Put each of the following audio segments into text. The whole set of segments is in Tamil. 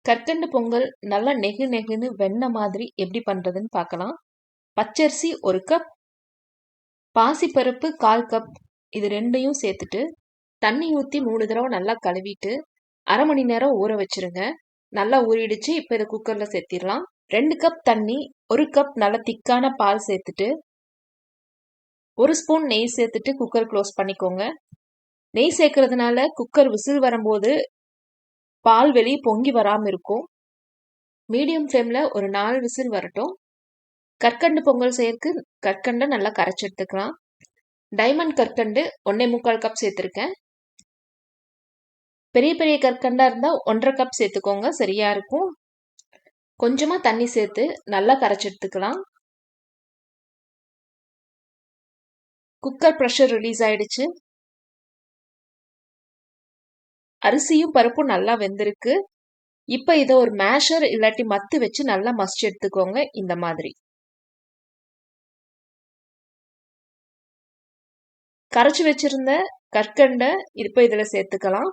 கற்கண்டு பொங்கல் நல்லா நெகு நெகுன்னு வெண்ணெய் மாதிரி எப்படி பண்றதுன்னு பார்க்கலாம். பச்சரிசி 1 கப், பாசிப்பருப்பு 1/4 கப், இது ரெண்டையும் சேர்த்துட்டு தண்ணி ஊற்றி 3 தடவை நல்லா கழுவிட்டு 1/2 மணி நேரம் ஊற வச்சிருங்க. நல்லா ஊறிடுச்சு. இப்போ இதை குக்கர்ல சேர்த்திடலாம். 2 கப் தண்ணி, 1 கப் நல்ல திக்கான பால் சேர்த்துட்டு 1 ஸ்பூன் நெய் சேர்த்துட்டு குக்கர் க்ளோஸ் பண்ணிக்கோங்க. நெய் சேர்க்கறதுனால குக்கர் விசில் வரும்போது பால் வெளியே பொங்கி வராம இருக்கும். மீடியம் ஃப்ளேம்ல ஒரு 4 விசில் வரட்டும். கற்கண்டு பொங்கல் செய்யறதுக்கு கற்கண்டை நல்லா கரைச்சி எடுத்துக்கலாம். டைமண்ட் கற்கண்டு 1.25 கப் சேர்த்துருக்கேன். பெரிய பெரிய கற்கண்டா இருந்தா 1.5 கப் சேர்த்துக்கோங்க, சரியா இருக்கும். கொஞ்சமா தண்ணி சேர்த்து நல்லா கரைச்சி எடுத்துக்கலாம். குக்கர் ப்ரெஷர் ரிலீஸ் ஆயிடுச்சு. அரிசியும் பருப்பும் நல்லா வெந்திருக்கு. இப்ப இதை ஒரு மேஷர் இல்லாட்டி மத்து வச்சு நல்லா மசிச்சு எடுத்துக்கோங்க. இந்த மாதிரி கரைச்சி வச்சிருந்த கற்கண்டை இப்ப இதுல சேர்த்துக்கலாம்.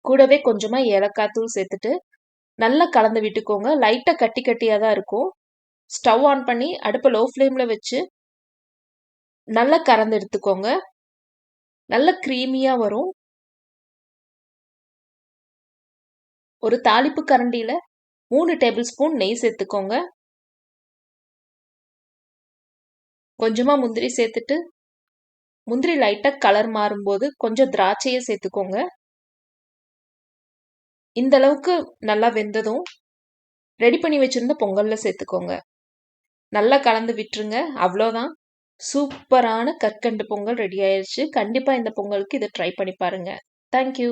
கூடவே கொஞ்சமா ஏலக்காய் தூள் சேர்த்துட்டு நல்லா கலந்து விட்டுக்கோங்க. லைட்டா கட்டி கட்டியா தான் இருக்கும். ஸ்டவ் ஆன் பண்ணி அடுப்பை லோ ஃப்ளேம்ல வச்சு நல்லா கறந்து எடுத்துக்கோங்க. நல்ல கிரீமியா வரும். ஒரு தாளிப்பு கரண்டியில 3 டேபிள் ஸ்பூன் நெய் சேர்த்துக்கோங்க. கொஞ்சமா முந்திரி சேர்த்துட்டு முந்திரி லைட்டா கலர் மாறும்போது கொஞ்சம் திராட்சையை சேர்த்துக்கோங்க. இந்த அளவுக்கு நல்லா வெந்ததும் ரெடி பண்ணி வச்சிருந்த பொங்கல்ல சேர்த்துக்கோங்க. நல்லா கலந்து விட்டுருங்க. அவ்வளோதான், சூப்பரான கற்கண்டு பொங்கல் ரெடி ஆயிடுச்சு. கண்டிப்பா இந்த பொங்கலுக்கு இதை ட்ரை பண்ணி பாருங்க. தேங்க்யூ.